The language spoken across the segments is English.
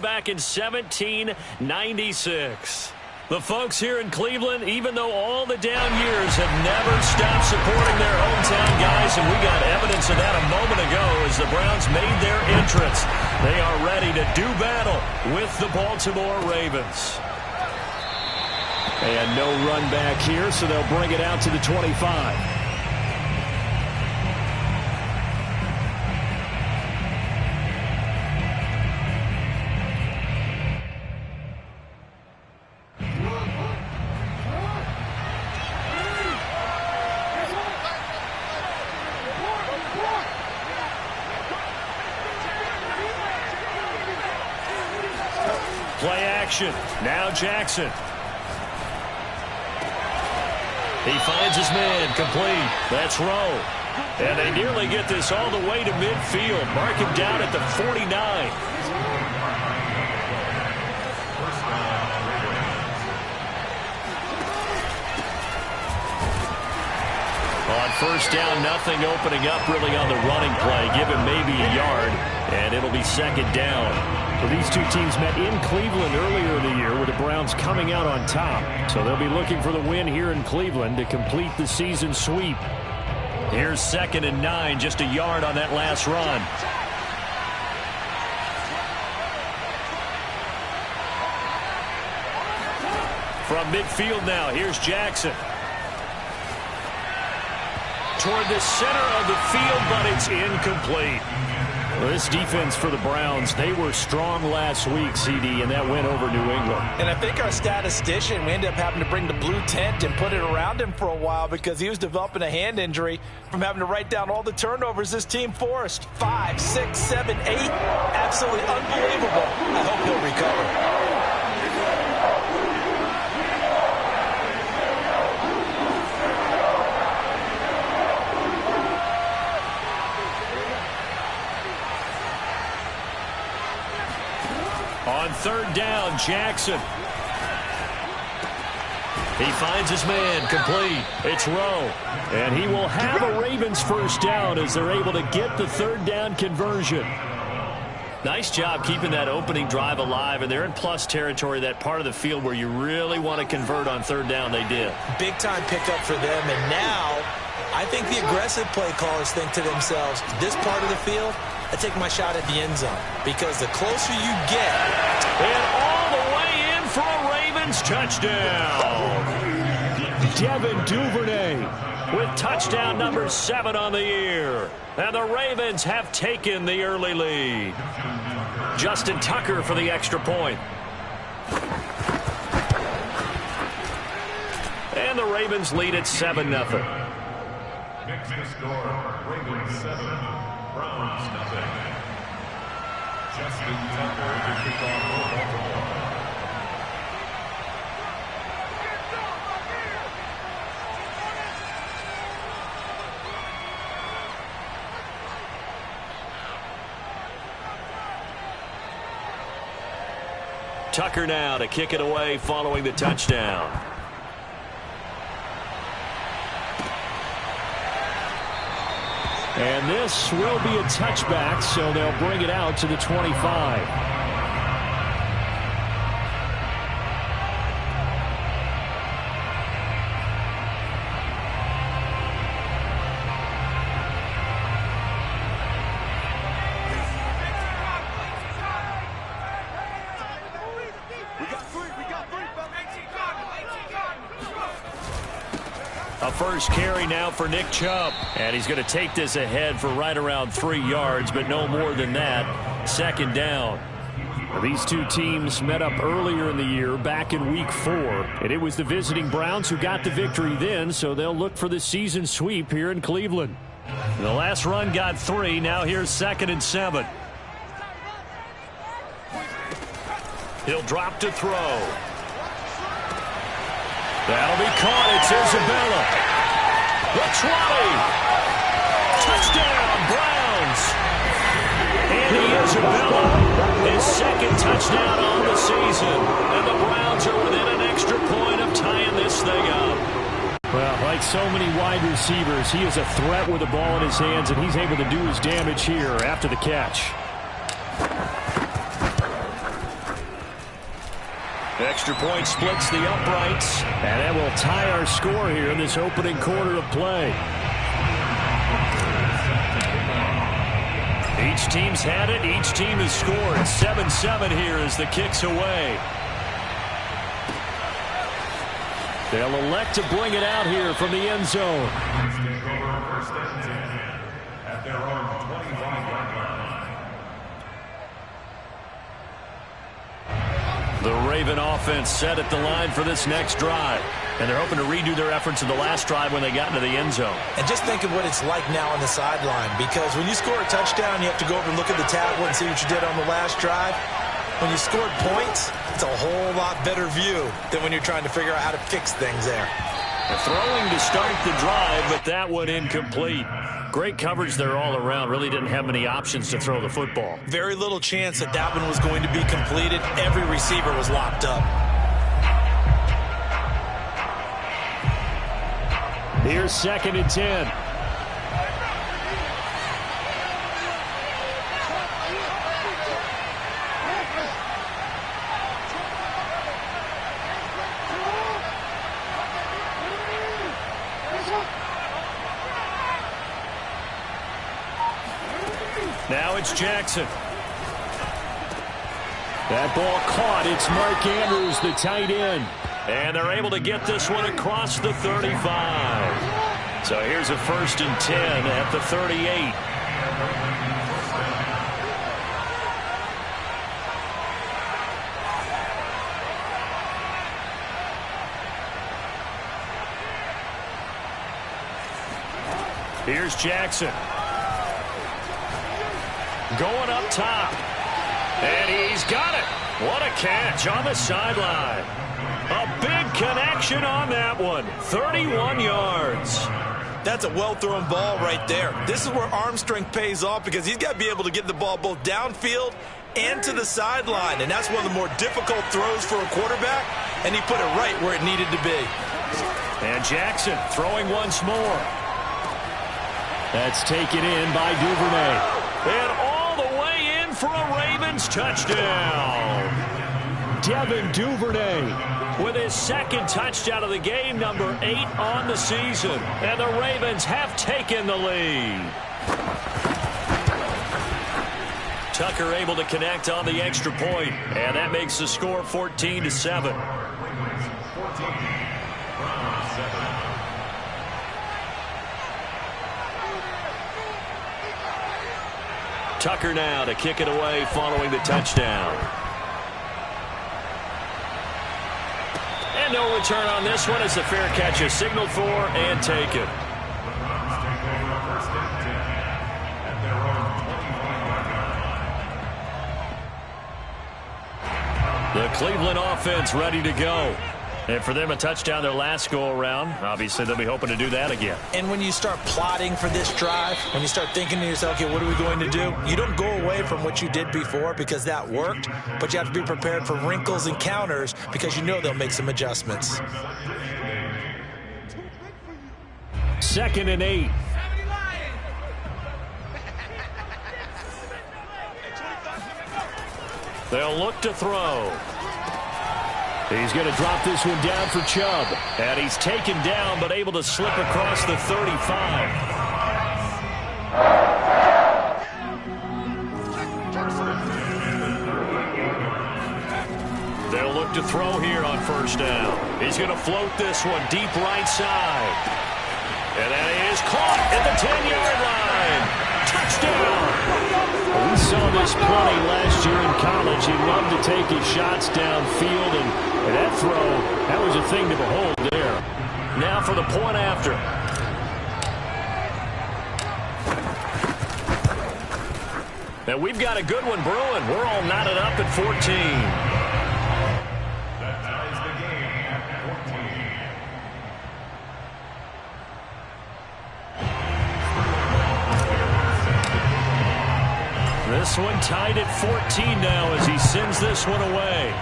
Back in 1796. The folks here in Cleveland, even though all the down years, have never stopped supporting their hometown guys, and we got evidence of that a moment ago as the Browns made their entrance. They are ready to do battle with the Baltimore Ravens. And no run back here, so they'll bring it out to the 25. Play action. Now Jackson. He finds his man. Complete. That's Rowe. And they nearly get this all the way to midfield. Mark him down at the 49. On first down, nothing opening up really on the running play. Give him maybe a yard, and it'll be second down. So these two teams met in Cleveland earlier in the year with the Browns coming out on top. So they'll be looking for the win here in Cleveland to complete the season sweep. Here's 2nd and 9, just a yard on that last run. From midfield now, here's Jackson. Toward the center of the field, but it's incomplete. Well, this defense for the Browns, they were strong last week, CD, and that went over New England. And I think our statistician, we ended up having to bring the blue tent and put it around him for a while because he was developing a hand injury from having to write down all the turnovers this team forced. 5, 6, 7, 8. Absolutely unbelievable. I hope he'll recover. On third down, Jackson. He finds his man, complete. It's Rowe. And he will have a Ravens first down as they're able to get the third down conversion. Nice job keeping that opening drive alive, and they're in plus territory, that part of the field where you really want to convert on third down. They did. Big time pickup for them, and now I think the aggressive play callers think to themselves, this part of the field, I take my shot at the end zone, because the closer you get. And all the way in for a Ravens touchdown. Devin Duvernay with touchdown number 7 on the year. And the Ravens have taken the early lead. Justin Tucker for the extra point. And the Ravens lead at 7-0. Next to score, Ravens 7, Browns nothing. Justin Tucker to kick off for Baltimore. Tucker now to kick it away following the touchdown. And this will be a touchback, so they'll bring it out to the 25. A first carry now for Nick Chubb. And he's going to take this ahead for right around 3 yards, but no more than that. Second down. These two teams met up earlier in the year, back in Week 4. And it was the visiting Browns who got the victory then, so they'll look for the season sweep here in Cleveland. The last run got 3. Now here's 2nd and 7. He'll drop to throw. That'll be caught. It's Isabella. The 20. Touchdown, Browns. Andy Isabella, his 2nd touchdown on the season. And the Browns are within an extra point of tying this thing up. Well, like so many wide receivers, he is a threat with the ball in his hands, and he's able to do his damage here after the catch. Extra point splits the uprights. And that will tie our score here in this opening quarter of play. Each team's had it. Each team has scored. 7-7 here as the kick's away. They'll elect to bring it out here from the end zone. At their own 25-yard line. The Raven offense set at the line for this next drive. And they're hoping to redo their efforts in the last drive when they got into the end zone. And just think of what it's like now on the sideline, because when you score a touchdown, you have to go over and look at the tablet and see what you did on the last drive. When you scored points, it's a whole lot better view than when you're trying to figure out how to fix things there. They're throwing to start the drive, but that one incomplete. Great coverage there all around. Really didn't have many options to throw the football. Very little chance that that one was going to be completed. Every receiver was locked up. Here's 2nd and 10. Now it's Jackson. That ball caught. It's Mark Andrews, the tight end. And they're able to get this one across the 35. So here's a 1st and 10 at the 38. Here's Jackson. Going up top. And he's got it. What a catch on the sideline. A big connection on that one. 31 yards. That's a well-thrown ball right there. This is where arm strength pays off, because he's got to be able to get the ball both downfield and to the sideline. And that's one of the more difficult throws for a quarterback, and he put it right where it needed to be. And Jackson throwing once more. That's taken in by Duvernay. And all the way in for a Ravens touchdown. Devin Duvernay with his 2nd touchdown of the game, number 8 on the season. And the Ravens have taken the lead. Tucker able to connect on the extra point, and that makes the score 14-7. Tucker now to kick it away following the touchdown. And no return on this one as the fair catch is signaled for and taken. The Cleveland offense ready to go. And for them, a touchdown their last go-around. Obviously, they'll be hoping to do that again. And when you start plotting for this drive, when you start thinking to yourself, okay, what are we going to do? You don't go away from what you did before because that worked, but you have to be prepared for wrinkles and counters because you know they'll make some adjustments. 2nd and 8. They'll look to throw. He's going to drop this one down for Chubb. And he's taken down, but able to slip across the 35. They'll look to throw here on 1st down. He's going to float this one deep right side. And that is caught at the 10-yard line. Touchdown. We saw this plenty last year in college. He loved to take his shots downfield, and that throw, that was a thing to behold there. Now for the point after. And we've got a good one brewing. We're all knotted up at 14. That ties the game at 14. This one tied at 14 now as he sends this one away.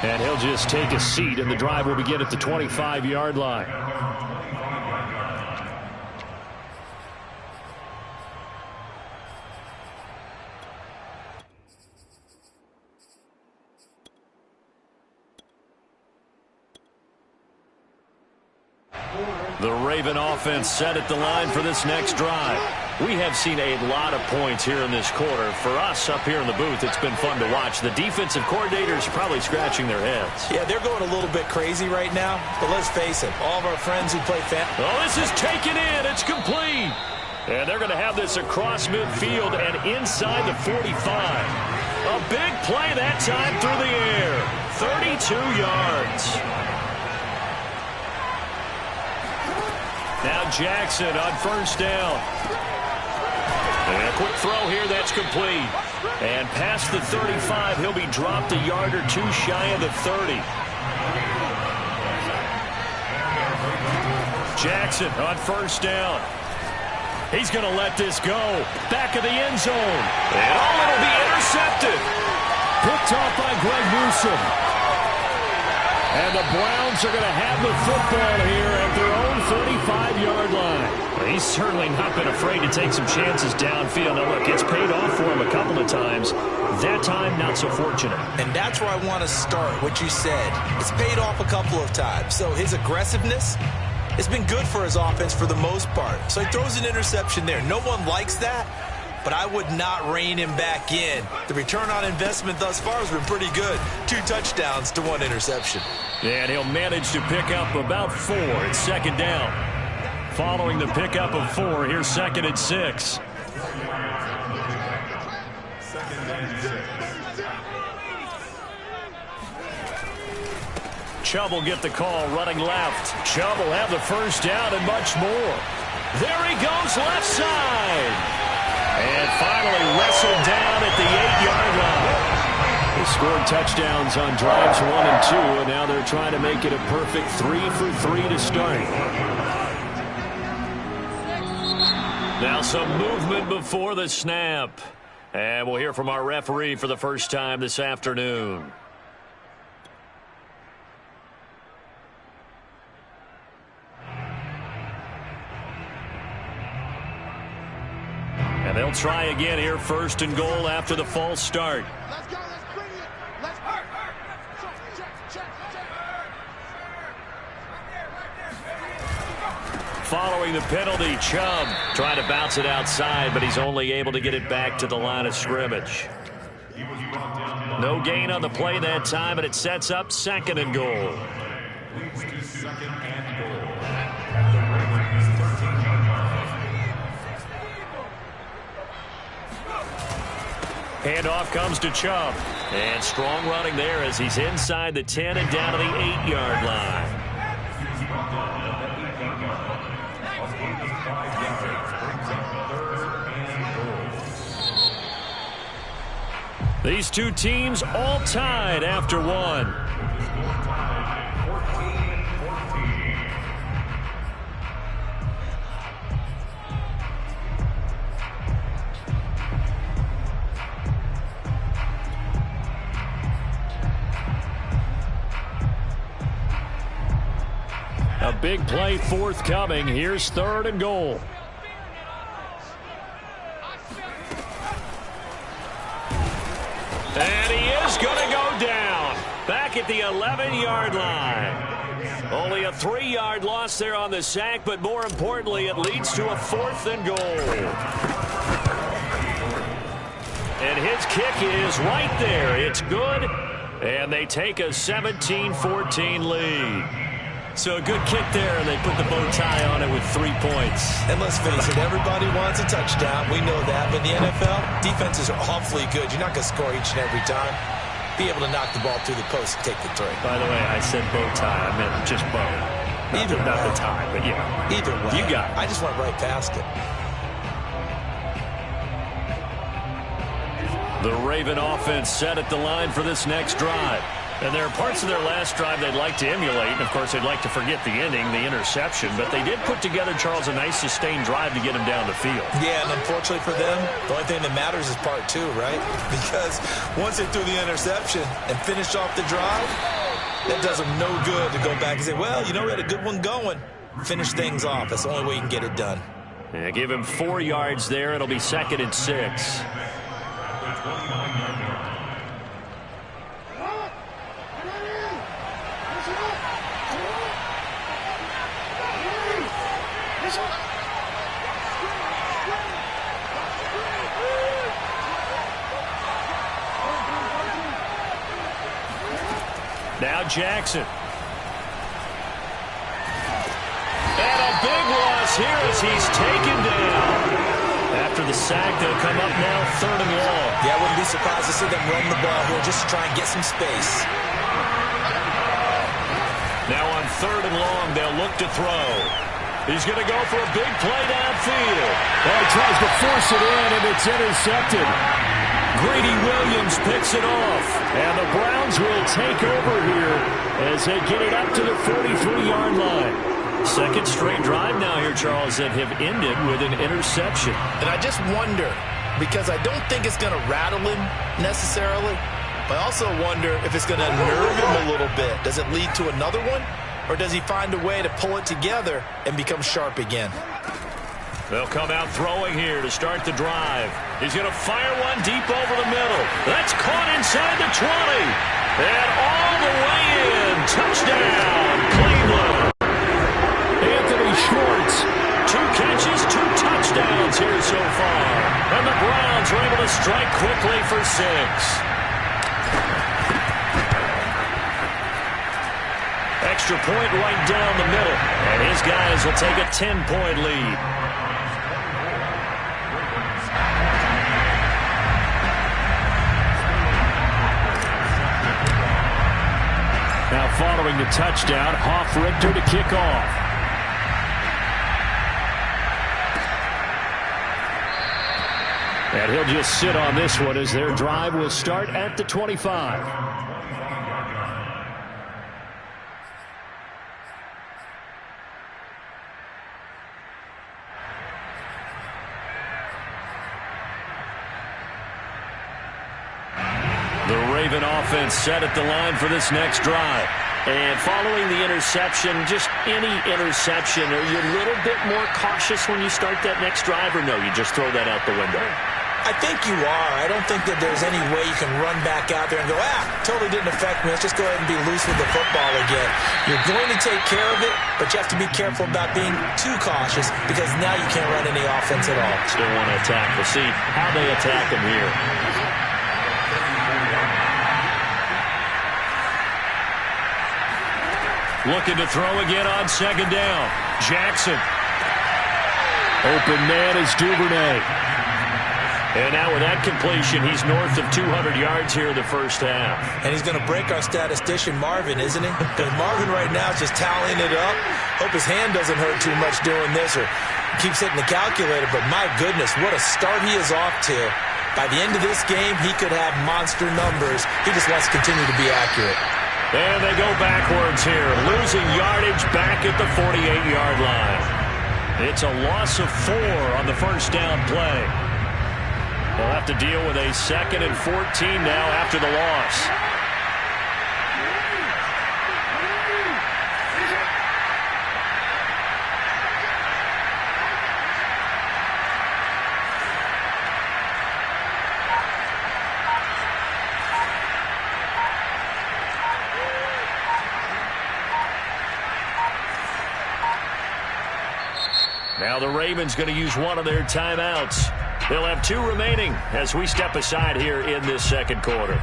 And he'll just take a seat, and the drive will begin at the 25-yard line. The Raven offense set at the line for this next drive. We have seen a lot of points here in this quarter. For us up here in the booth, it's been fun to watch. The defensive coordinators probably scratching their heads. Yeah, they're going a little bit crazy right now, but let's face it, all of our friends who play Oh, this is taken in. It's complete. And they're going to have this across midfield and inside the 45. A big play that time through the air. 32 yards. Now Jackson on first down. And a quick throw here, that's complete. And past the 35, he'll be dropped a yard or two shy of the 30. Jackson on first down. He's going to let this go. Back of the end zone. And it'll be intercepted. Picked off by Greg Newsome. And the Browns are going to have the football here at their own 35-yard line. Well, he's certainly not been afraid to take some chances downfield. Now, look, it's paid off for him a couple of times. That time, not so fortunate. And that's where I want to start, what you said. It's paid off a couple of times. So his aggressiveness, it's been good for his offense for the most part. So he throws an interception there. No one likes that, but I would not rein him back in. The return on investment thus far has been pretty good. 2 touchdowns to 1 interception. And he'll manage to pick up about 4. It's second down. Following the pickup of 4, here's 2nd and 6. Chubb will get the call running left. Chubb will have the first down and much more. There he goes left side. And finally wrestled down at the 8-yard line. They scored touchdowns on drives 1 and 2, and now they're trying to make it a perfect 3 for 3 to start. Now some movement before the snap. And we'll hear from our referee for the first time this afternoon. And they'll try again here, 1st and goal after the false start. Let's go, let's bring it. Let's check. Following the penalty, Chubb trying to bounce it outside, but he's only able to get it back to the line of scrimmage. No gain on the play that time, and it sets up 2nd and goal. Handoff comes to Chubb. And strong running there as he's inside the 10 and down to the 8-yard line. These two teams all tied after 1. A big play forthcoming. Here's 3rd and goal. And he is going to go down. Back at the 11-yard line. Only a 3-yard loss there on the sack, but more importantly, it leads to a 4th and goal. And his kick is right there. It's good. And they take a 17-14 lead. So a good kick there, and they put the bow tie on it with 3 points. And let's face it, everybody wants a touchdown. We know that. But in the NFL, defenses are awfully good. You're not going to score each and every time. Be able to knock the ball through the post and take the 3. By the way, I said bow tie. I meant just bow. Not the tie, but yeah. Either way. You got it. I just went right past it. The Raven offense set at the line for this next drive. And there are parts of their last drive they'd like to emulate. And, of course, they'd like to forget the ending, the interception. But they did put together, Charles, a nice sustained drive to get them down the field. Yeah, and unfortunately for them, the only thing that matters is part 2, right? Because once they threw the interception and finished off the drive, that does them no good to go back and say, well, you know, we had a good one going. Finish things off. That's the only way you can get it done. Yeah, give him 4 yards there. It'll be 2nd and 6. Now Jackson. And a big loss here as he's taken down. After the sack, they'll come up now 3rd and long. Yeah, I wouldn't be surprised to see them run the ball here just to try and get some space. Now on 3rd and long, they'll look to throw. He's going to go for a big play downfield. Well, he tries to force it in, and it's intercepted. Greedy Williams picks it off. And the Browns will take over here as they get it up to the 43-yard line. Second straight drive now here, Charles, that have ended with an interception. And I just wonder, because I don't think it's going to rattle him necessarily, but I also wonder if it's going to nerve him a little bit. Does it lead to another one? Or does he find a way to pull it together and become sharp again? They'll come out throwing here to start the drive. He's going to fire one deep over the middle. That's caught inside the 20. And all the way in. Touchdown, Cleveland. Anthony Schwartz. 2 catches, 2 touchdowns here so far. And the Browns are able to strike quickly for 6. Extra point right down the middle. And his guys will take a 10-point lead. Now following the touchdown, Hoff-Richter to kick off. And he'll just sit on this one as their drive will start at the 25. The Raven offense set at the line for this next drive. And following the interception, just any interception, are you a little bit more cautious when you start that next drive, or no, you just throw that out the window? I think you are. I don't think that there's any way you can run back out there and go, totally didn't affect me. Let's just go ahead and be loose with the football again. You're going to take care of it, but you have to be careful about being too cautious because now you can't run any offense at all. Still want to attack. We'll see how they attack him here. Looking to throw again on 2nd down. Jackson. Open man is Duvernay. And now with that completion, he's north of 200 yards here in the first half. And he's going to break our statistician, Marvin, isn't he? Because Marvin right now is just tallying it up. Hope his hand doesn't hurt too much doing this or keeps hitting the calculator. But my goodness, what a start he is off to. By the end of this game, he could have monster numbers. He just wants to continue to be accurate. And they go backwards here, losing yardage back at the 48-yard line. It's a loss of 4 on the first down play. They'll have to deal with a 2nd and 14 now after the loss. Now the Ravens going to use one of their timeouts. They'll have 2 remaining as we step aside here in this second quarter.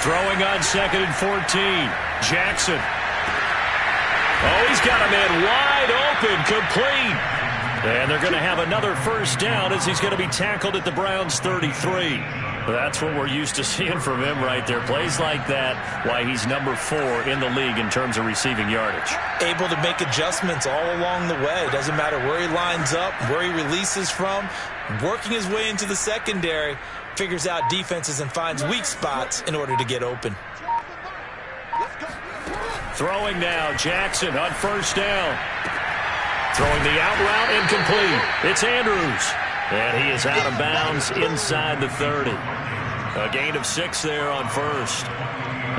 Throwing on 2nd and 14. Jackson. Oh, he's got a man wide open, complete. And they're going to have another first down as he's going to be tackled at the Browns' 33. That's what we're used to seeing from him right there. Plays like that, why he's number 4 in the league in terms of receiving yardage. Able to make adjustments all along the way. Doesn't matter where he lines up, where he releases from. Working his way into the secondary, figures out defenses and finds weak spots in order to get open. Throwing now, Jackson on first down. Throwing the out route, incomplete. It's Andrews. And he is out of bounds inside the 30. A gain of 6 there on first.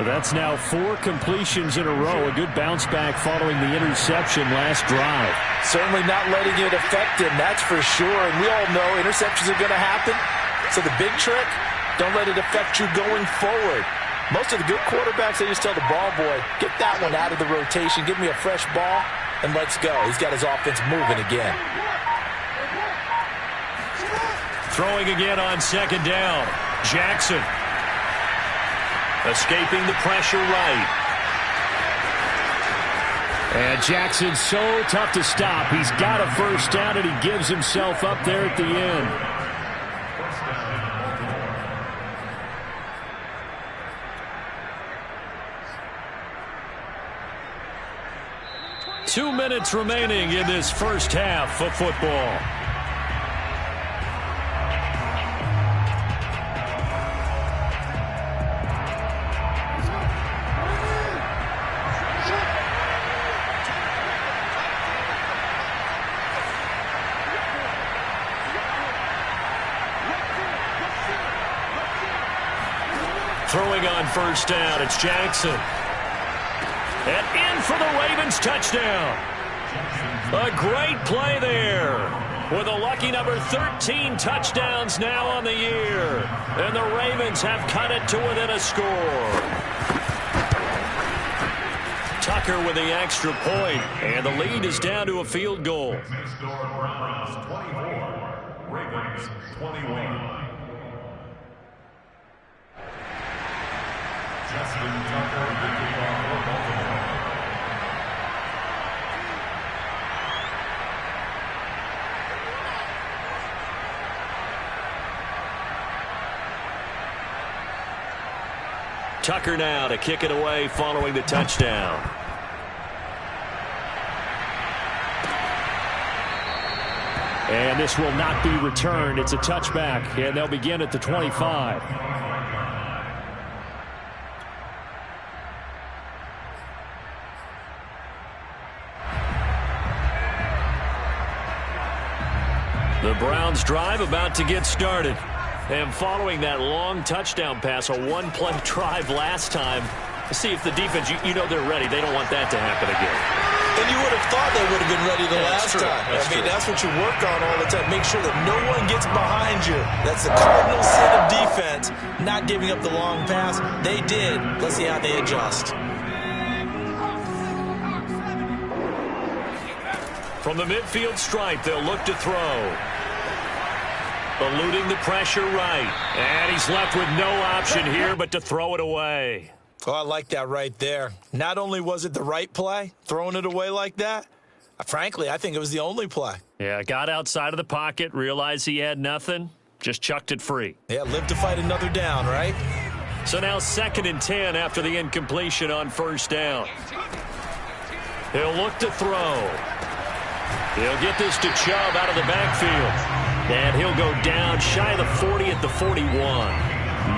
Well, that's now 4 completions in a row. A good bounce back following the interception last drive. Certainly not letting it affect him, that's for sure. And we all know interceptions are going to happen. So the big trick, don't let it affect you going forward. Most of the good quarterbacks, they just tell the ball boy, get that one out of the rotation, give me a fresh ball, and let's go. He's got his offense moving again. Throwing again on second down. Jackson. Escaping the pressure right. And Jackson's so tough to stop. He's got a first down, and he gives himself up there at the end. 2 minutes remaining in this first half of football. Throwing on first down, it's Jackson. And in for the Ravens touchdown. A great play there. With a lucky number 13 touchdowns now on the year. And the Ravens have cut it to within a score. Tucker with the extra point, and the lead is down to a field goal. Browns 24, Ravens 21. Justin Tucker, the kickoff for Baltimore. Tucker now to kick it away following the touchdown. And this will not be returned. It's a touchback, and they'll begin at the 25. The Browns drive about to get started. And following that long touchdown pass, a one-play drive last time, see if the defense, you know they're ready. They don't want that to happen again. And you would have thought they would have been ready the last time. That's what you work on all the time. Make sure that no one gets behind you. That's the cardinal sin of defense, not giving up the long pass. They did. Let's see how they adjust. From the midfield stripe, they'll look to throw. Eluding the pressure right. And he's left with no option here but to throw it away. Oh, I like that right there. Not only was it the right play, throwing it away like that, frankly, I think it was the only play. Yeah, got outside of the pocket, realized he had nothing, just chucked it free. Yeah, live to fight another down, right? So now 2nd and 10 after the incompletion on first down. He'll look to throw. He'll get this to Chubb out of the backfield. And he'll go down shy of the 40 at the 41.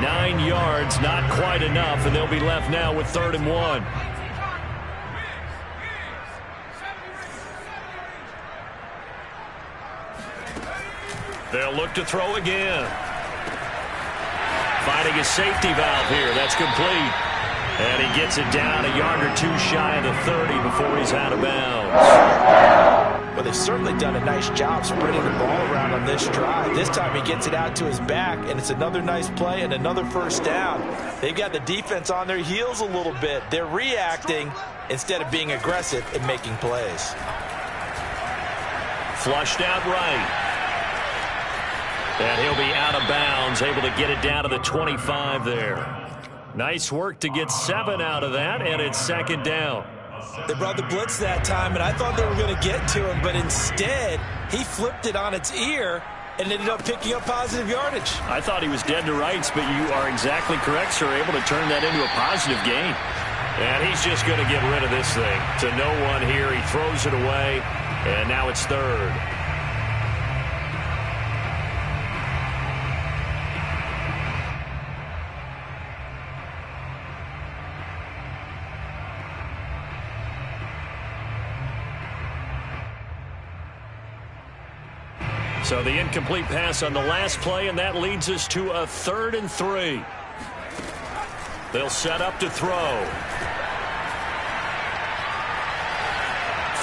9 yards, not quite enough, and they'll be left now with 3rd and 1. They'll look to throw again. Finding a safety valve here. That's complete. And he gets it down a yard or 2 shy of the 30 before he's out of bounds. Well, they've certainly done a nice job spreading the ball around on this drive. This time he gets it out to his back, and it's another nice play and another first down. They've got the defense on their heels a little bit. They're reacting instead of being aggressive and making plays. Flushed out right. And he'll be out of bounds, able to get it down to the 25 there. Nice work to get 7 out of that, and it's 2nd down. They brought the blitz that time, and I thought they were going to get to him, but instead, he flipped it on its ear and ended up picking up positive yardage. I thought he was dead to rights, but you are exactly correct, sir, able to turn that into a positive gain. And he's just going to get rid of this thing. To no one here, he throws it away, and now it's 3rd. So the incomplete pass on the last play, and that leads us to a 3rd and 3. They'll set up to throw.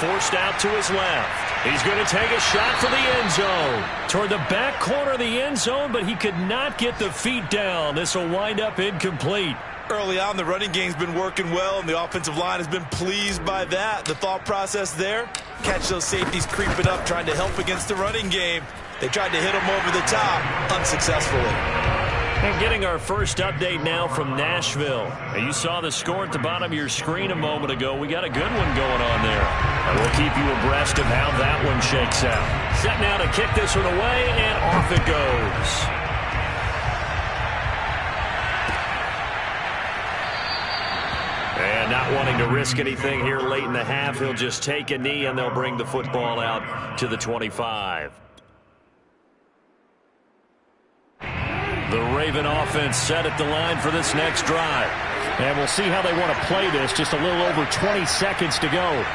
Forced out to his left. He's going to take a shot for the end zone. Toward the back corner of the end zone, but he could not get the feet down. This will wind up incomplete. Early on, the running game's been working well, and the offensive line has been pleased by that. The thought process there, catch those safeties creeping up, trying to help against the running game. They tried to hit them over the top, unsuccessfully. And getting our first update now from Nashville. And you saw the score at the bottom of your screen a moment ago. We got a good one going on there. And we'll keep you abreast of how that one shakes out. Set now to kick this one away, and off it goes. And not wanting to risk anything here late in the half, he'll just take a knee, and they'll bring the football out to the 25. The Raven offense set at the line for this next drive. And we'll see how they want to play this. Just a little over 20 seconds to go.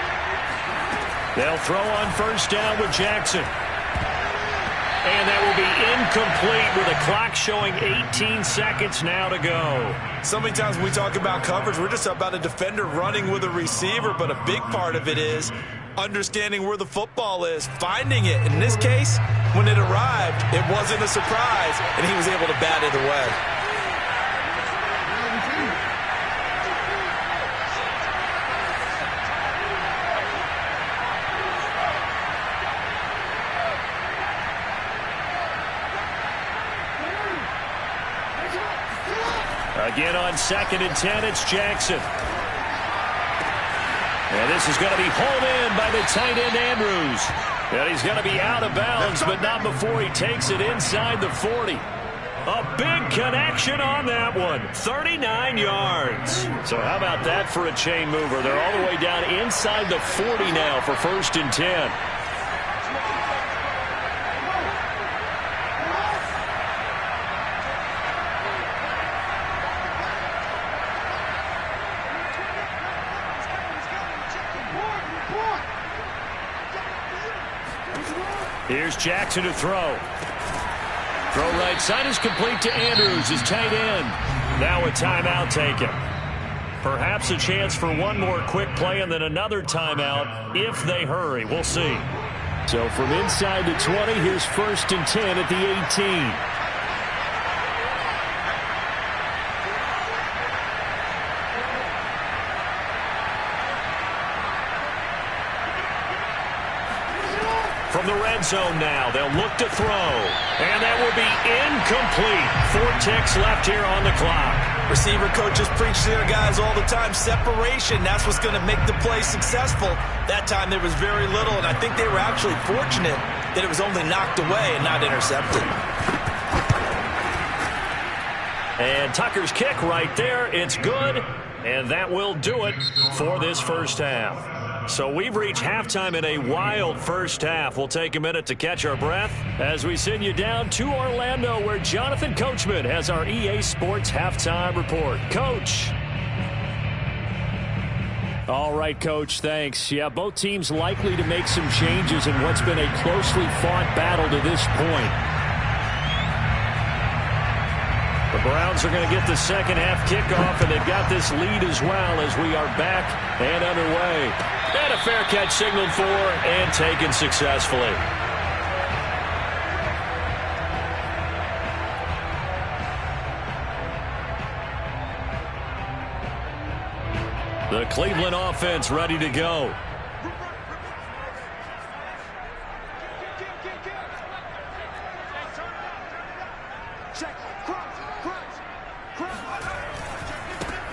They'll throw on first down with Jackson. And that will be incomplete with the clock showing 18 seconds now to go. So many times when we talk about coverage, we're just about a defender running with a receiver, but a big part of it is understanding where the football is, finding it. In this case, when it arrived, it wasn't a surprise, and he was able to bat it away. Again on 2nd and 10, it's Jackson. And this is going to be hauled in by the tight end, Andrews. And he's going to be out of bounds, but not before he takes it inside the 40. A big connection on that one. 39 yards. So how about that for a chain mover? They're all the way down inside the 40 now for 1st and 10. Here's Jackson to throw. Throw right side is complete to Andrews, his tight end. Now a timeout taken. Perhaps a chance for one more quick play and then another timeout if they hurry. We'll see. So from inside the 20, here's 1st and 10 at the 18. From the red zone now, they'll look to throw. And that will be incomplete. 4 ticks left here on the clock. Receiver coaches preach to their guys all the time. Separation, that's what's going to make the play successful. That time there was very little, and I think they were actually fortunate that it was only knocked away and not intercepted. And Tucker's kick right there. It's good, and that will do it for this first half. So we've reached halftime in a wild first half. We'll take a minute to catch our breath as we send you down to Orlando, where Jonathan Coachman has our EA Sports Halftime Report. Coach. All right, Coach, thanks. Yeah, both teams likely to make some changes in what's been a closely fought battle to this point. The Browns are going to get the second half kickoff, and they've got this lead as well as we are back and underway. And a fair catch signaled for and taken successfully. The Cleveland offense ready to go.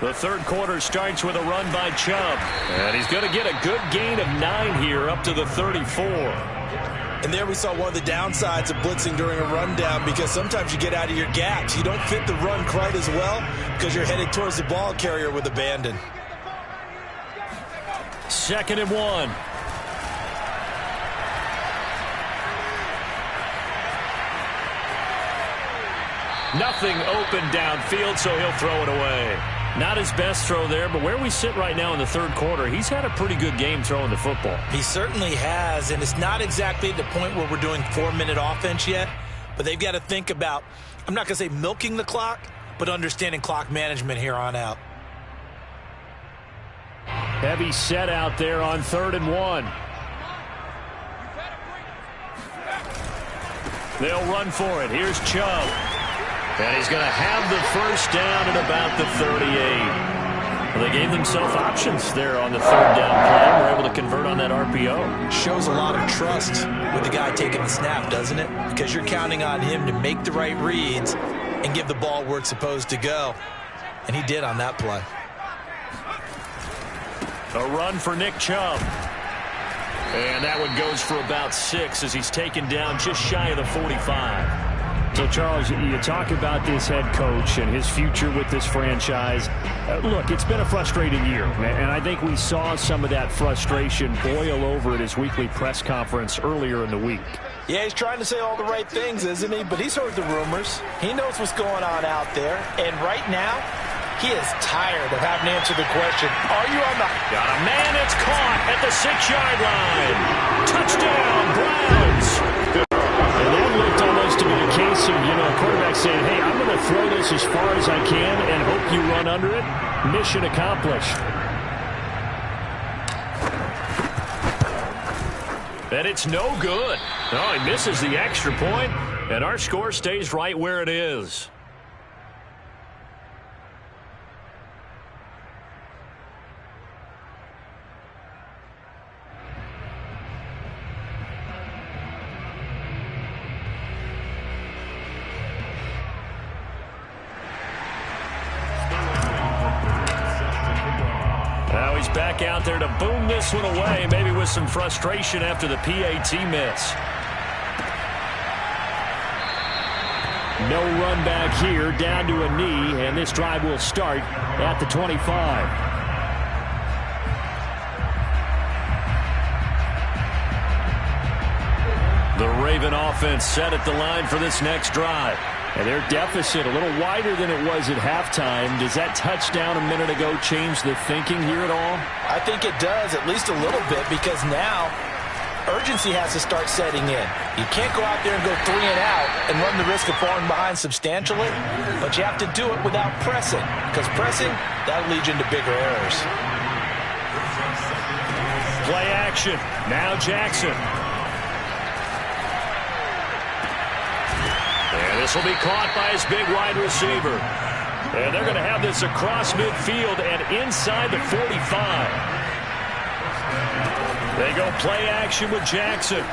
The third quarter starts with a run by Chubb. And he's going to get a good gain of 9 here up to the 34. And there we saw one of the downsides of blitzing during a rundown, because sometimes you get out of your gaps. You don't fit the run quite as well because you're headed towards the ball carrier with abandon. 2nd and 1. Nothing open downfield, so he'll throw it away. Not his best throw there, but where we sit right now in the third quarter, he's had a pretty good game throwing the football. He certainly has, and it's not exactly the point where we're doing 4-minute offense yet, but they've got to think about, I'm not going to say milking the clock, but understanding clock management here on out. Heavy set out there on 3rd and 1. They'll run for it. Here's Chubb. And he's going to have the first down at about the 38. Well, they gave themselves options there on the 3rd down play. We're able to convert on that RPO. Shows a lot of trust with the guy taking the snap, doesn't it? Because you're counting on him to make the right reads and give the ball where it's supposed to go. And he did on that play. A run for Nick Chubb. And that one goes for about 6 as he's taken down just shy of the 45. So, Charles, you talk about this head coach and his future with this franchise. Look, it's been a frustrating year, and I think we saw some of that frustration boil over at his weekly press conference earlier in the week. Yeah, he's trying to say all the right things, isn't he? But he's heard the rumors. He knows what's going on out there. And right now, he is tired of having to answer the question, are you on the... Got a man that's caught at the 6-yard line. Touchdown, Browns. And that looked almost to be a case of, a quarterback saying, hey, I'm going to throw this as far as I can and hope you run under it. Mission accomplished. And it's no good. Oh, he misses the extra point, and our score stays right where it is. Now he's back out there to boom this one away, maybe with some frustration after the PAT miss. No run back here, down to a knee, and this drive will start at the 25. The Raven offense set at the line for this next drive. And their deficit a little wider than it was at halftime. Does that touchdown a minute ago change the thinking here at all? I think it does, at least a little bit, because now urgency has to start setting in. You can't go out there and go 3 and out and run the risk of falling behind substantially, but you have to do it without pressing, because pressing, that'll lead you into bigger errors. Play action. Now Jackson. And this will be caught by his big wide receiver. And they're going to have this across midfield and inside the 45. They go play action with Jackson.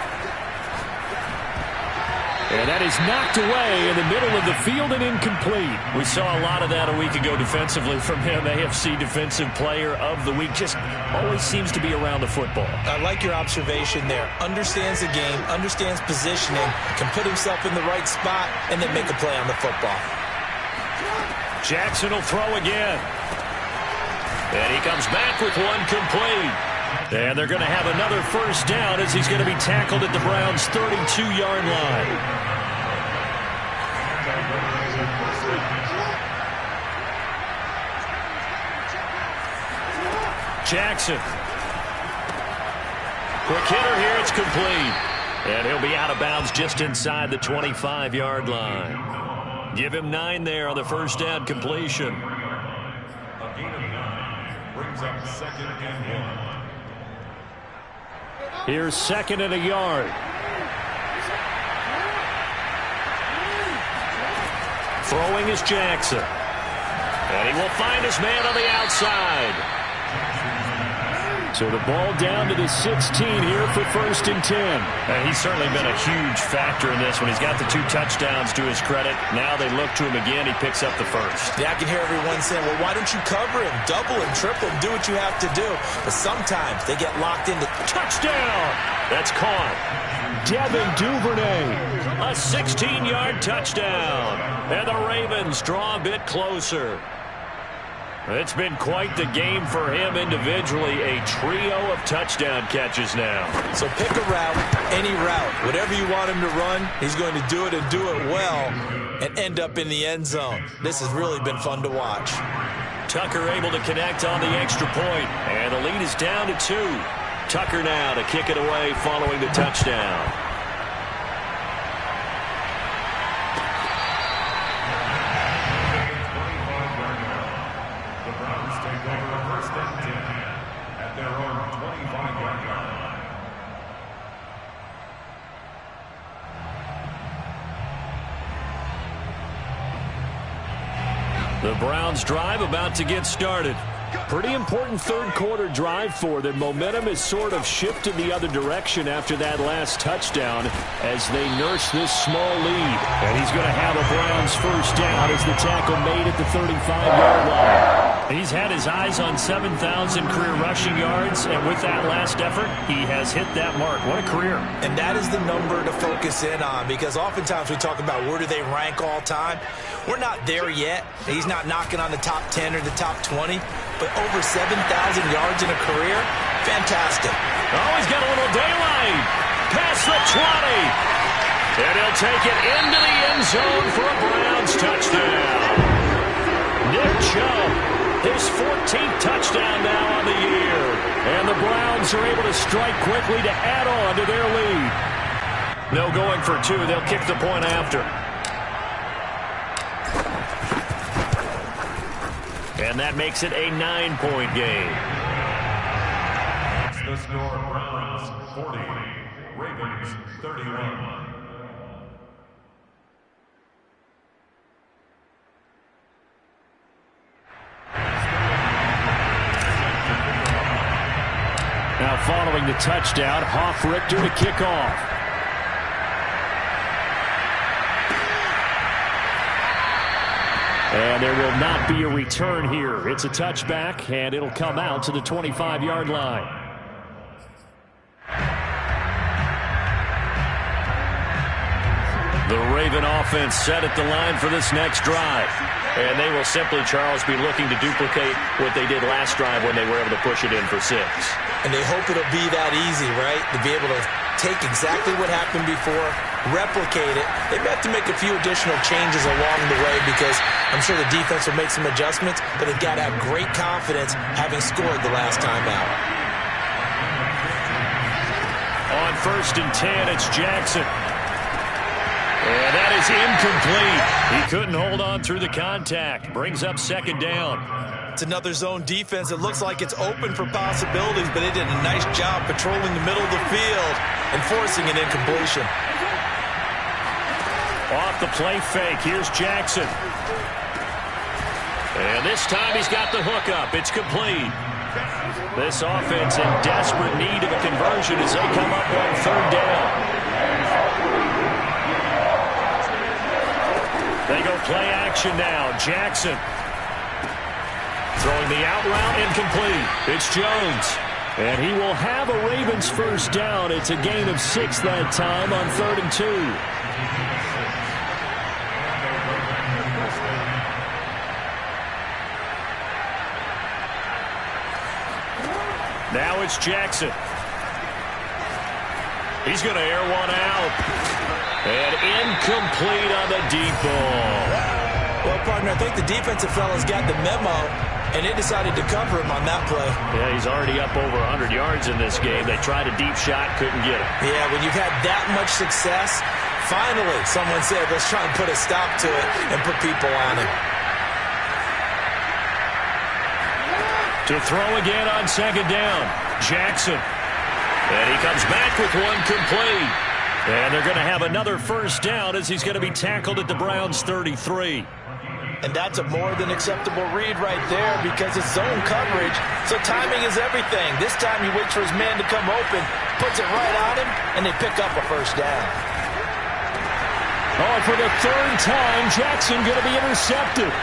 And that is knocked away in the middle of the field and incomplete. We saw a lot of that a week ago defensively from him. AFC Defensive Player of the Week. Just always seems to be around the football. I like your observation there. Understands the game, understands positioning, can put himself in the right spot, and then make a play on the football. Jackson will throw again. And he comes back with one complete. And they're going to have another first down as he's going to be tackled at the Browns' 32-yard line. Jackson. Quick hitter here, it's complete. And he'll be out of bounds just inside the 25-yard line. Give him 9 there on the first down completion. A gain of 9 brings up 2nd and 1. Here's 2nd and a yard. Throwing is Jackson. And he will find his man on the outside. So the ball down to the 16 here for 1st and 10. And he's certainly been a huge factor in this one. He's got the 2 touchdowns to his credit. Now they look to him again. He picks up the first. Yeah, I can hear everyone saying, well, why don't you cover him? Double him, triple him, do what you have to do. But sometimes they get locked into touchdown. That's caught. Devin Duvernay. A 16-yard touchdown. And the Ravens draw a bit closer. It's been quite the game for him individually. A trio of touchdown catches now. So pick a route, any route. Whatever you want him to run, he's going to do it and do it well and end up in the end zone. This has really been fun to watch. Tucker able to connect on the extra point, and the lead is down to 2. Tucker now to kick it away following the touchdown. The Browns drive about to get started. Pretty important third-quarter drive for them. Momentum has sort of shifted the other direction after that last touchdown as they nurse this small lead. And he's going to have a Browns first down as the tackle made at the 35-yard line. He's had his eyes on 7,000 career rushing yards, and with that last effort, he has hit that mark. What a career. And that is the number to focus in on, because oftentimes we talk about where do they rank all time. We're not there yet. He's not knocking on the top 10 or the top 20, but over 7,000 yards in a career, fantastic. Oh, he's got a little daylight. Past the 20. And he'll take it into the end zone for a Browns touchdown. Nick Chubb, his 14th touchdown now on the year. And the Browns are able to strike quickly to add on to their lead. No going for two. They'll kick the point after. And that makes it a 9-point game. The score, Browns 40, Ravens 31. Now following the touchdown, Hofrichter to kick off. And there will not be a return here. It's a touchback, and it'll come out to the 25-yard line. The Raven offense set at the line for this next drive. And they will simply, Charles, be looking to duplicate what they did last drive when they were able to push it in for 6. And they hope it'll be that easy, right? To be able to take exactly what happened before, replicate it. They may have to make a few additional changes along the way because I'm sure the defense will make some adjustments, but they've got to have great confidence having scored the last time out. On 1st and 10, it's Jackson. And that is incomplete. He couldn't hold on through the contact. Brings up 2nd down. It's another zone defense. It looks like it's open for possibilities, but they did a nice job patrolling the middle of the field and forcing an incompletion. Off the play fake, here's Jackson. And this time he's got the hook up. It's complete. This offense in desperate need of a conversion as they come up on 3rd down. They go play action now. Jackson throwing the out route, incomplete. It's Jones. And he will have a Ravens first down. It's a gain of 6 that time on 3rd and 2. Now it's Jackson. He's going to air one out. And incomplete on the deep ball. Well, partner, I think the defensive fellas got the memo, and they decided to cover him on that play. Yeah, he's already up over 100 yards in this game. They tried a deep shot, couldn't get him. Yeah, when you've had that much success, finally someone said, let's try and put a stop to it and put people on him. To throw again on 2nd down, Jackson. And he comes back with one complete. And they're going to have another first down as he's going to be tackled at the Browns' 33. And that's a more than acceptable read right there because it's zone coverage, so timing is everything. This time he waits for his man to come open, puts it right on him, and they pick up a first down. Oh, for the 3rd time, Jackson going to be intercepted.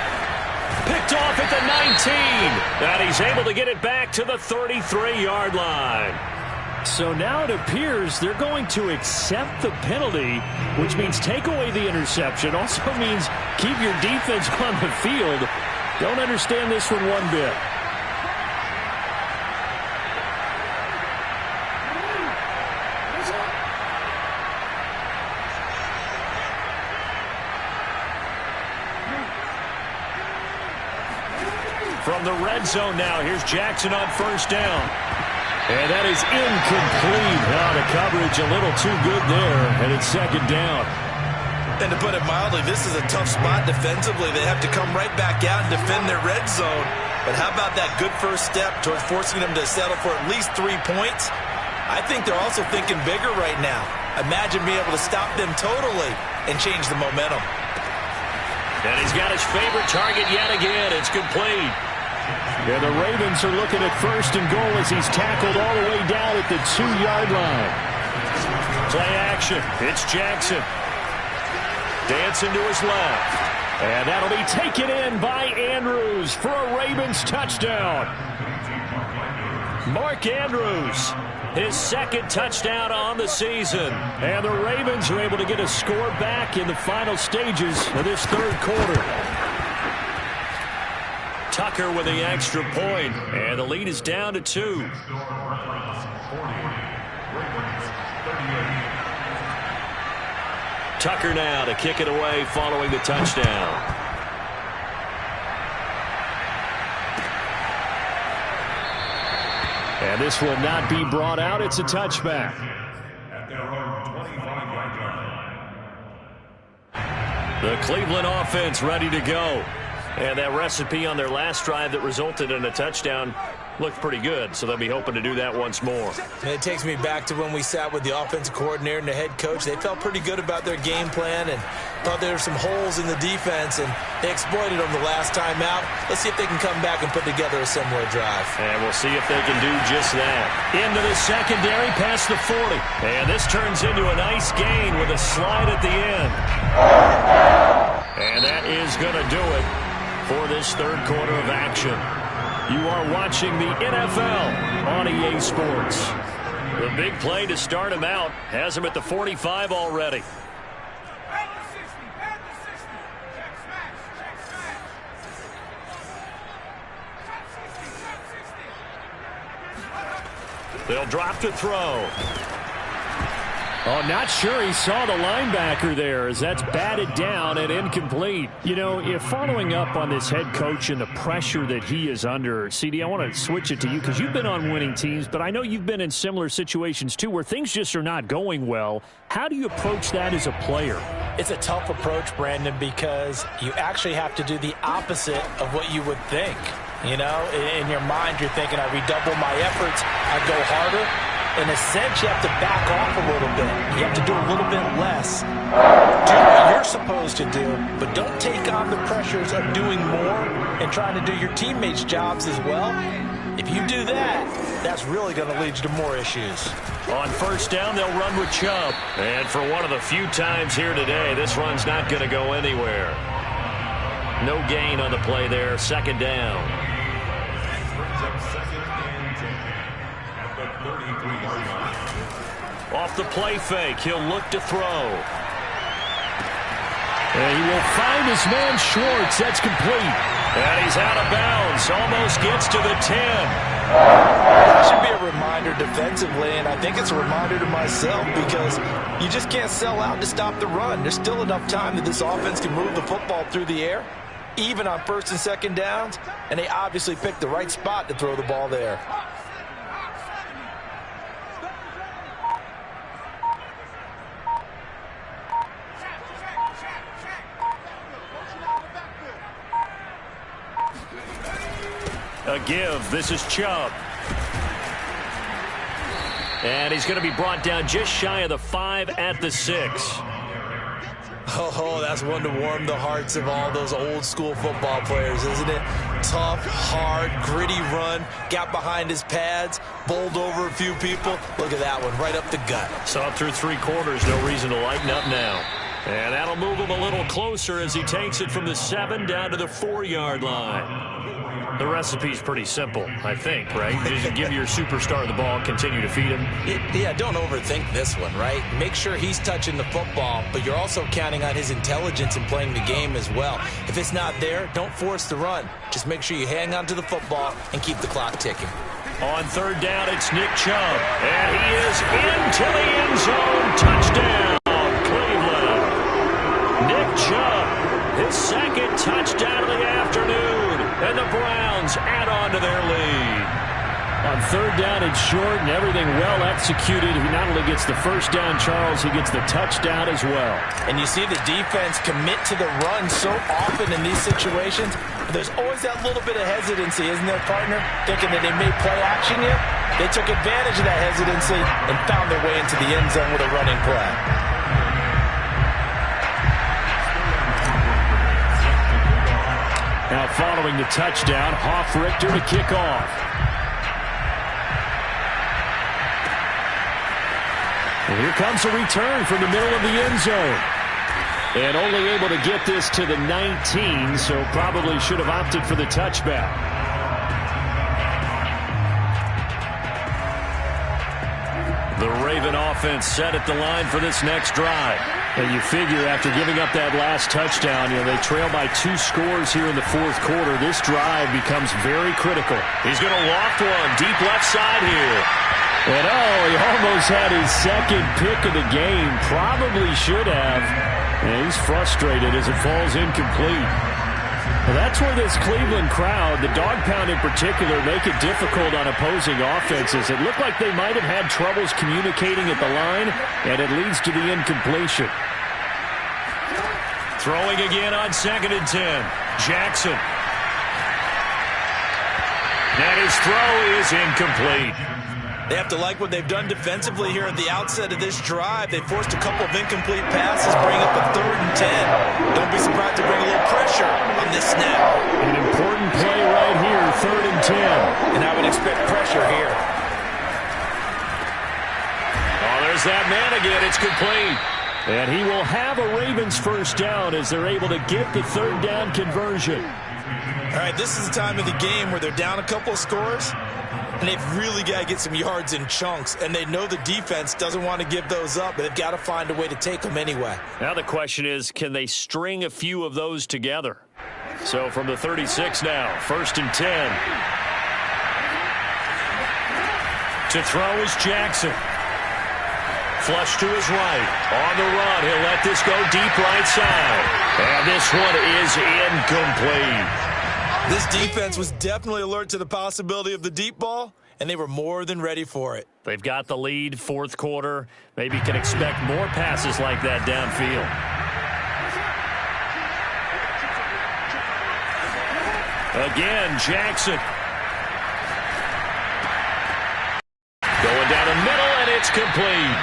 Picked off at the 19. And he's able to get it back to the 33-yard line. So now it appears they're going to accept the penalty, which means take away the interception. Also means keep your defense on the field. Don't understand this one one bit. From the red zone now, here's Jackson on 1st down. And that is incomplete. Now the coverage a little too good there, and it's 2nd down. And to put it mildly, this is a tough spot defensively. They have to come right back out and defend their red zone. But how about that good first step towards forcing them to settle for at least 3 points? I think they're also thinking bigger right now. Imagine being able to stop them totally and change the momentum. And he's got his favorite target yet again. It's complete. Yeah, the Ravens are looking at 1st and goal as he's tackled all the way down at the 2-yard line. Play action. It's Jackson. Dancing to his left. And that'll be taken in by Andrews for a Ravens touchdown. Mark Andrews, his 2nd touchdown on the season. And the Ravens are able to get a score back in the final stages of this 3rd quarter. Tucker with the extra point, and the lead is down to 2. Tucker now to kick it away following the touchdown. And this will not be brought out. It's a touchback. At their own 25-yard line. The Cleveland offense ready to go. And that recipe on their last drive that resulted in a touchdown looked pretty good, so they'll be hoping to do that once more. And it takes me back to when we sat with the offensive coordinator and the head coach. They felt pretty good about their game plan and thought there were some holes in the defense, and they exploited them the last time out. Let's see if they can come back and put together a similar drive. And we'll see if they can do just that. Into the secondary, past the 40. And this turns into a nice gain with a slide at the end. And that is going to do it for this 3rd quarter of action. You are watching the NFL on EA Sports. The big play to start him out has him at the 45 already. They'll drop to throw. Oh, not sure he saw the linebacker there as that's batted down and incomplete. You know, if following up on this head coach and the pressure that he is under, CD, I want to switch it to you because you've been on winning teams, but I know you've been in similar situations too where things just are not going well. How do you approach that as a player? It's a tough approach, Brandon, because you actually have to do the opposite of what you would think. You know, in your mind, you're thinking, I redouble my efforts, I go harder. In a sense, you have to back off a little bit. You have to do a little bit less. Do what you're supposed to do, but don't take on the pressures of doing more and trying to do your teammates' jobs as well. If you do that, that's really going to lead you to more issues. On 1st down, they'll run with Chubb. And for one of the few times here today, this run's not going to go anywhere. No gain on the play there. 2nd down. Off the play fake, he'll look to throw. And he will find his man Schwartz. That's complete. And he's out of bounds. Almost gets to the 10. That should be a reminder defensively, and I think it's a reminder to myself because you just can't sell out to stop the run. There's still enough time that this offense can move the football through the air, even on 1st and 2nd downs, and they obviously picked the right spot to throw the ball there. A give. This is Chubb. And he's going to be brought down just shy of the 5 at the 6. Oh, that's one to warm the hearts of all those old school football players, isn't it? Tough, hard, gritty run, got behind his pads, bowled over a few people. Look at that one, right up the gut. Saw it through 3 quarters, no reason to lighten up now. And that'll move him a little closer as he takes it from the 7 down to the 4-yard line. The recipe's pretty simple, I think, right? Just give your superstar the ball, continue to feed him. Yeah, don't overthink this one, right? Make sure he's touching the football, but you're also counting on his intelligence in playing the game as well. If it's not there, don't force the run. Just make sure you hang on to the football and keep the clock ticking. On 3rd down, it's Nick Chubb. And he is into the end zone. Touchdown, Cleveland. Nick Chubb, his 2nd touchdown of the afternoon. And the Browns add on to their lead. On 3rd down and short and everything well executed, he not only gets the 1st down, Charles, he gets the touchdown as well. And you see the defense commit to the run so often in these situations. But there's always that little bit of hesitancy, isn't there, partner? Thinking that they may play action you. They took advantage of that hesitancy and found their way into the end zone with a running play. following the touchdown, Hofrichter to kick off. And here comes a return from the middle of the end zone. And only able to get this to the 19, so probably should have opted for the touchback. The Raven offense set at the line for this next drive. And you figure after giving up that last touchdown, they trail by 2 scores here in the fourth quarter. This drive becomes very critical. He's going to loft one deep left side here. And he almost had his second pick of the game. Probably should have. And he's frustrated as it falls incomplete. Well, that's where this Cleveland crowd, the dog pound in particular, make it difficult on opposing offenses. It looked like they might have had troubles communicating at the line, and it leads to the incompletion. Throwing again on 2nd and 10. Jackson. And his throw is incomplete. They have to like what they've done defensively here at the outset of this drive. They forced a couple of incomplete passes, bring up a 3rd and 10. Don't be surprised to bring a little pressure on this snap. An important play right here, 3rd and 10. And I would expect pressure here. Oh, there's that man again. It's complete. And he will have a Ravens first down as they're able to get the 3rd down conversion. All right, this is the time of the game where they're down a couple of scores, and they've really got to get some yards in chunks, and they know the defense doesn't want to give those up, but they've got to find a way to take them anyway. Now the question is, can they string a few of those together? So from the 36 now, 1st and 10. To throw is Jackson. Flush to his right. On the run, he'll let this go deep right side. And this one is incomplete. This defense was definitely alert to the possibility of the deep ball, and they were more than ready for it. They've got the lead, fourth quarter. Maybe can expect more passes like that downfield. Again, Jackson. Going down the middle, and it's complete.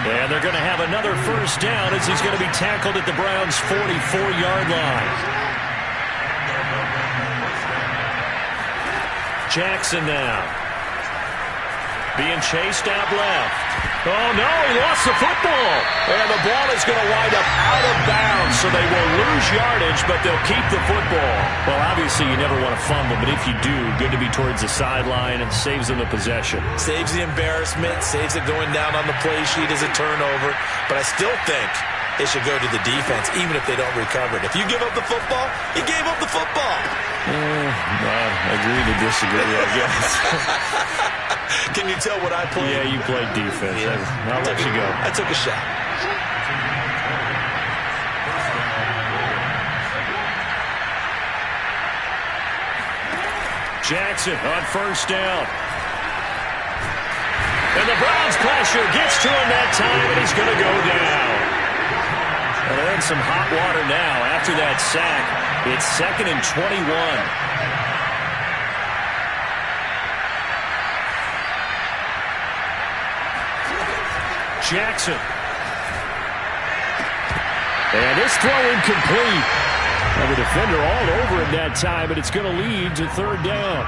And they're going to have another first down as he's going to be tackled at the Browns' 44-yard line. Jackson now. Being chased out left. Oh, no, he lost the football. And the ball is going to wind up out of bounds, so they will lose yardage, but they'll keep the football. Well, obviously, you never want to fumble, but if you do, good to be towards the sideline and saves them the possession. Saves the embarrassment, saves it going down on the play sheet as a turnover, but I still think it should go to the defense, even if they don't recover it. If you give up the football, you gave up the football. Agree to disagree, I guess. Can you tell what I played? Yeah, you played defense. Yeah. I'll let you go. I took a shot. Jackson on first down. And the Browns pressure gets to him that time, and he's going to go down. Well, they're in some hot water now after that sack. It's 2nd and 21. Jackson. And this throw incomplete. And the defender all over him that time, but it's going to lead to 3rd down.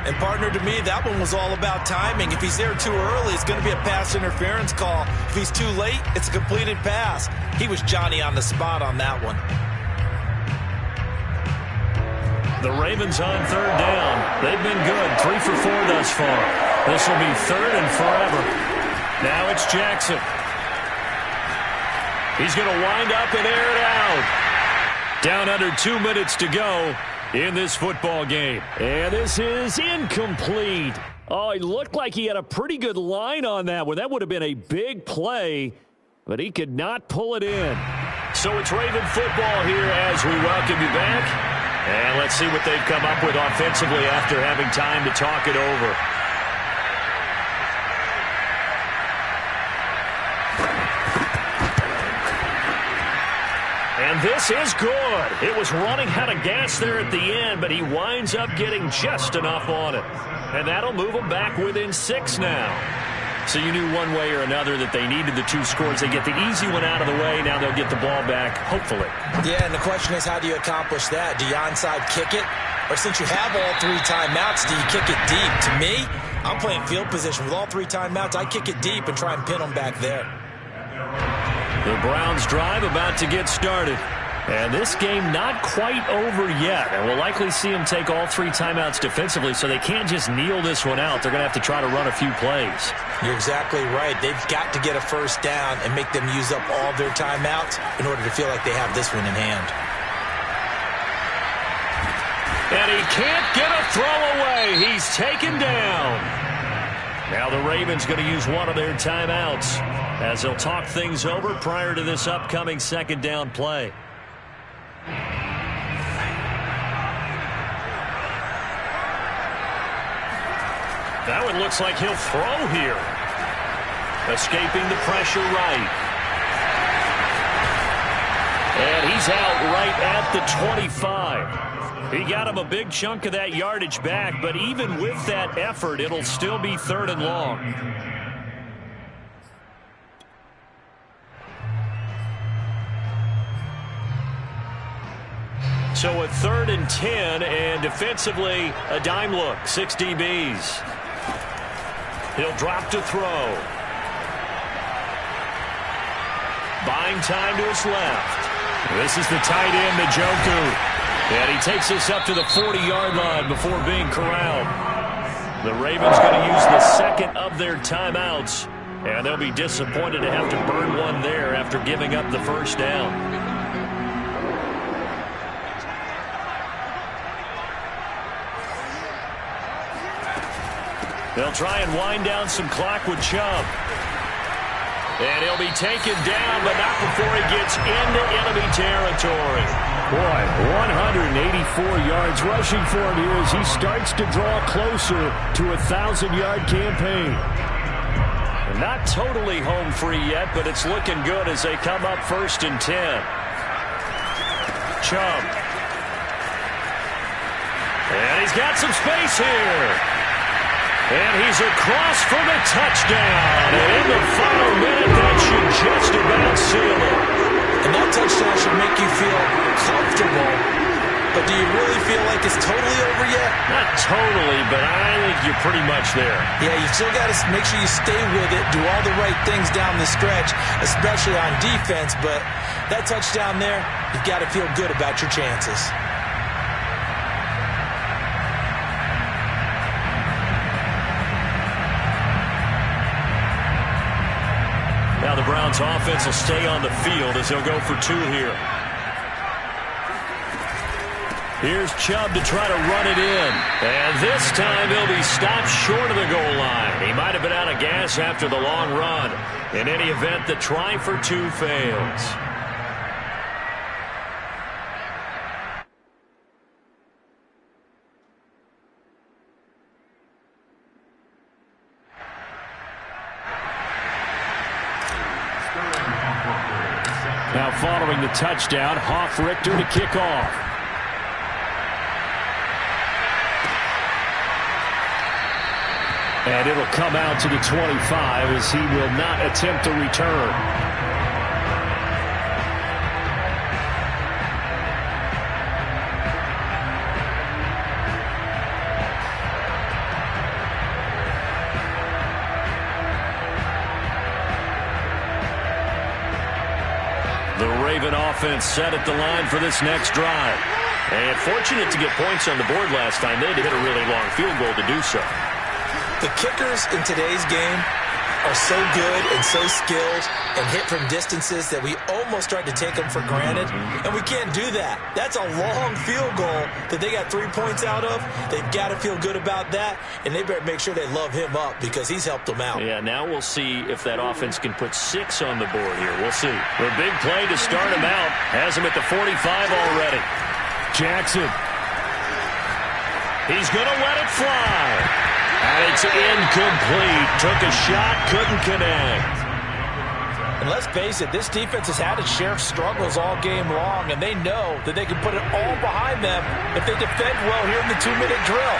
And partner, to me, that one was all about timing. If he's there too early, it's going to be a pass interference call. If he's too late, it's a completed pass. He was Johnny on the spot on that one. The Ravens on 3rd down. They've been good. 3 for 4 thus far. This will be 3rd and forever. Now it's Jackson. He's going to wind up and air it out. Down under 2 minutes to go in this football game. And this is incomplete. Oh, it looked like he had a pretty good line on that one. That would have been a big play, but he could not pull it in. So it's Raven football here as we welcome you back. And let's see what they've come up with offensively after having time to talk it over. And this is good. It was running out of gas there at the end, but he winds up getting just enough on it. And that'll move him back within 6 now. So you knew one way or another that they needed the 2 scores. They get the easy one out of the way. Now they'll get the ball back, hopefully. Yeah, and the question is, how do you accomplish that? Do you onside kick it? Or since you have all 3 timeouts, do you kick it deep? To me, I'm playing field position. With all 3 timeouts, I kick it deep and try and pin them back there. The Browns drive about to get started. And this game not quite over yet. And we'll likely see them take all 3 timeouts defensively, so they can't just kneel this one out. They're going to have to try to run a few plays. You're exactly right. They've got to get a first down and make them use up all their timeouts in order to feel like they have this one in hand. And he can't get a throw away. He's taken down. Now the Ravens going to use one of their timeouts as they'll talk things over prior to this upcoming second down play. That one looks like he'll throw here. Escaping the pressure right. And he's out right at the 25. He got him a big chunk of that yardage back, but even with that effort, it'll still be 3rd and long. So a 3rd and 10, and defensively, a dime look, 6 DBs. He'll drop to throw. Buying time to his left. This is the tight end, Njoku. And he takes us up to the 40-yard line before being corralled. The Ravens going to use the second of their timeouts, and they'll be disappointed to have to burn one there after giving up the first down. They'll try and wind down some clock with Chubb. And he'll be taken down, but not before he gets into enemy territory. Boy, 184 yards rushing for him here as he starts to draw closer to a 1,000-yard campaign. And not totally home free yet, but it's looking good as they come up 1st and 10. Chubb. And he's got some space here. And he's across for the touchdown. And in the final minute, that should just about seal it. And that touchdown should make you feel comfortable. But do you really feel like it's totally over yet? Not totally, but I think you're pretty much there. Yeah, you still got to make sure you stay with it, do all the right things down the stretch, especially on defense. But that touchdown there, you've got to feel good about your chances. Now the Browns offense will stay on the field as they'll go for 2 here. Here's Chubb to try to run it in. And this time he'll be stopped short of the goal line. He might have been out of gas after the long run. In any event, the try for 2 fails. Now following the touchdown, Hofrichter to kick off. And it'll come out to the 25 as he will not attempt a return. The Raven offense set at the line for this next drive. And fortunate to get points on the board last time. They had to hit a really long field goal to do so. The kickers in today's game are so good and so skilled and hit from distances that we almost start to take them for granted. And we can't do that. That's a long field goal that they got 3 points out of. They've got to feel good about that, and they better make sure they love him up because he's helped them out. Yeah, now we'll see if that offense can put 6 on the board here. We'll see. The big play to start him out has him at the 45 already. Jackson. He's going to let it fly. And it's incomplete. Took a shot, couldn't connect. And let's face it, this defense has had its share of struggles all game long, and they know that they can put it all behind them if they defend well here in the 2-minute drill.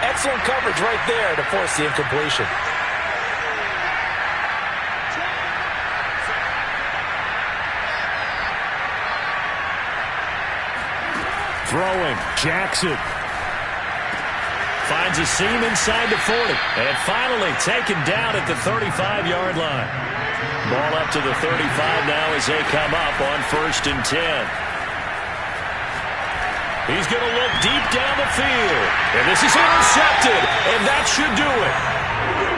Excellent coverage right there to force the incompletion. Throwing, Jackson. Finds a seam inside the 40. And finally taken down at the 35-yard line. Ball up to the 35 now as they come up on 1st and 10. He's going to look deep down the field. And this is intercepted. And that should do it.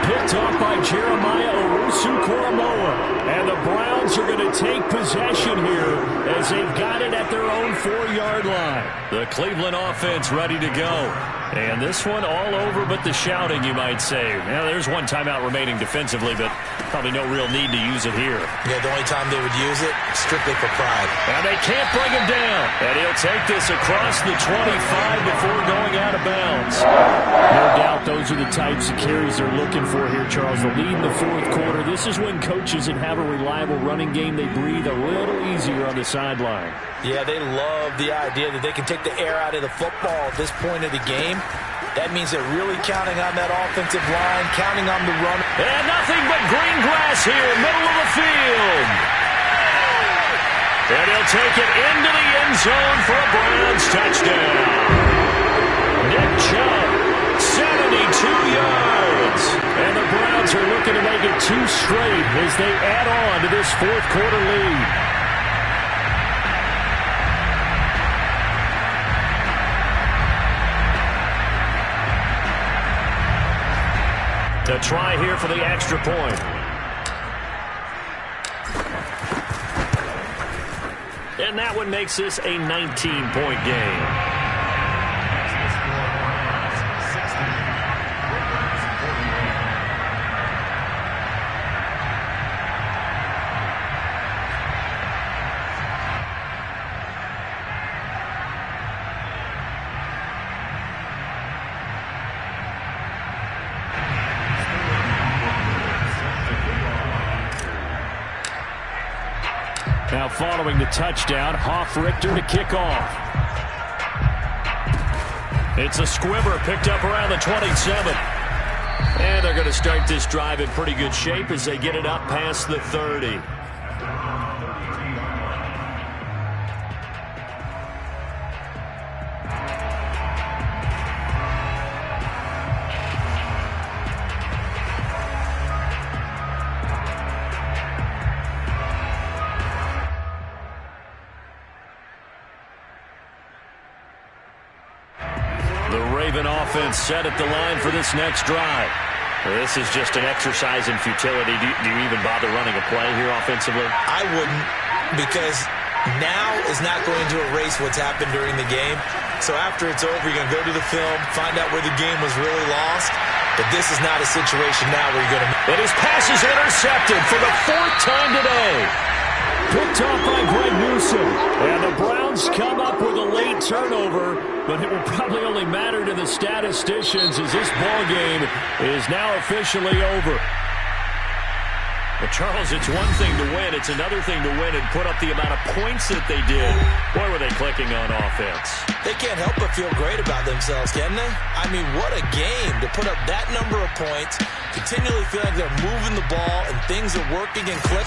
Picked off by Jeremiah Owusu-Koramoah. And the Browns are going to take possession here as they've got it at their own 4-yard line. The Cleveland offense ready to go. And this one all over but the shouting, you might say. Now, there's one timeout remaining defensively, but probably no real need to use it here. Yeah, the only time they would use it, strictly for pride. And they can't bring him down. And he'll take this across the 25 before going out of bounds. No doubt those are the types of carries they're looking for here, Charles. The lead in the 4th quarter. This is when coaches that have a reliable running game, they breathe a little easier on the sideline. Yeah, they love the idea that they can take the air out of the football at this point of the game. That means they're really counting on that offensive line, counting on the run. And nothing but green grass here, middle of the field. And he'll take it into the end zone for a Browns touchdown. Nick Chubb, 72 yards. And the Browns are looking to make it 2 straight as they add on to this 4th quarter lead. To try here for the extra point. And that one makes this a 19-point game. Now following the touchdown, Hoff-Richter to kick off. It's a squibber picked up around the 27. And they're going to start this drive in pretty good shape as they get it up past the 30. Offense set at the line for this next drive. This is just an exercise in futility. Do you even bother running a play here offensively? I wouldn't, because now is not going to erase what's happened during the game. So after it's over, you're going to go to the film, find out where the game was really lost. But this is not a situation now where you're going to... But his pass is intercepted for the 4th time today. Picked off by Greg Newsome. And the Browns come up with a late turnover, but it will probably only matter to the statisticians as this ball game is now officially over. But, Charles, it's one thing to win. It's another thing to win and put up the amount of points that they did. Boy, were they clicking on offense. They can't help but feel great about themselves, can they? I mean, what a game to put up that number of points, continually feel like they're moving the ball and things are working and clicking.